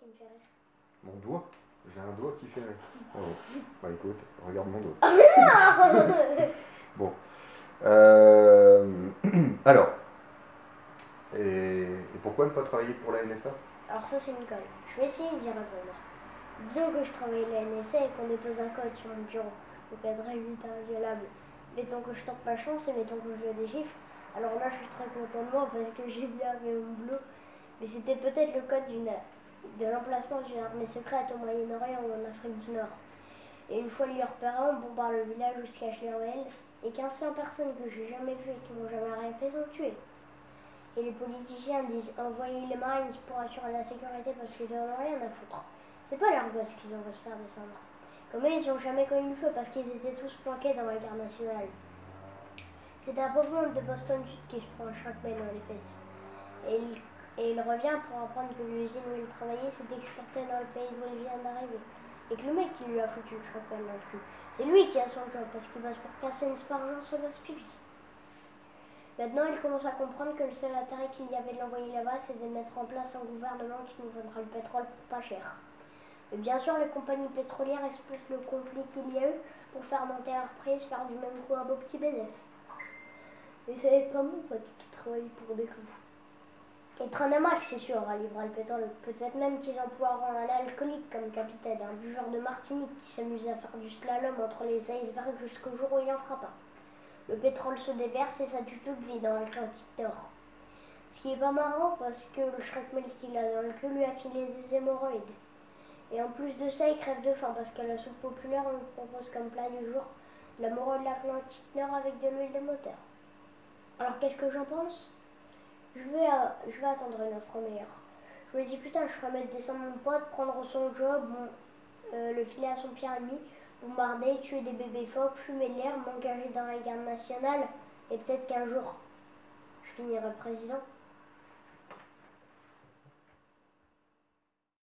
me fait rire. Mon doigt? J'ai un doigt qui fait rire. Oh. Bah écoute, regarde mon doigt. Bon. Alors, et pourquoi ne pas travailler pour la NSA? Alors ça c'est une colle. Je vais essayer d'y répondre. Disons que je travaille à la NSA et qu'on dépose un code sur mon bureau. Le code vite inviolable. Mettons que je tente ma chance et mettons que je veux des chiffres. Alors là je suis très content de moi parce que j'ai bien fait mon boulot. Mais c'était peut-être le code de l'emplacement d'une armée secrète au Moyen-Orient ou en Afrique du Nord. Et une fois lui repérant, on bombarde le village où se cache les rebelles. Et 1500 personnes que j'ai jamais vues et qui m'ont jamais rien fait sont tuées. Et les politiciens disent envoyer les Marines pour assurer la sécurité parce qu'ils n'en ont rien à foutre. C'est pas leurs gosses qu'ils ont va se faire descendre. Comme eux, ils n'ont jamais connu le feu parce qu'ils étaient tous planqués dans la guerre nationale. C'est un pauvre monde de Boston Sud qui se prend un shrapnel dans les fesses. Et il revient pour apprendre que l'usine où il travaillait s'est exportée dans le pays où il vient d'arriver. Et que le mec qui lui a foutu le shrapnel dans le cul, c'est lui qui a son job parce qu'il bosse pour 15 cents par jour, ça bosse plus. Maintenant, il commence à comprendre que le seul intérêt qu'il y avait de l'envoyer là-bas, c'est de mettre en place un gouvernement qui nous vendra le pétrole pour pas cher. Et bien sûr, les compagnies pétrolières exploitent le conflit qu'il y a eu pour faire monter leur prix, faire du même coup un beau petit bénéfice. Et ça va être pas mon pote qui travaille pour des clous. Et Tronamax, c'est sûr, à livrer le pétrole. Peut-être même qu'ils emploieront un alcoolique comme capitaine, un buveur de Martinique qui s'amuse à faire du slalom entre les icebergs jusqu'au jour où il en fera pas. Le pétrole se déverse et ça tue toute vie dans l'Atlantique Nord. Ce qui est pas marrant parce que le shrapnel qu'il a dans le queue lui a filé des hémorroïdes. Et en plus de ça, il crève de faim parce qu'à la soupe populaire, on lui propose comme plat du jour la morue de l'Atlantique Nord avec de l'huile de moteur. Alors qu'est-ce que j'en pense? Je vais attendre une offre meilleure. Je me dis putain, je ferais mettre descendre mon pote, prendre son job, le filer à son pire ennemi, bombarder, tuer des bébés phoques, fumer de l'air, m'engager dans la garde nationale, et peut-être qu'un jour, je finirai président.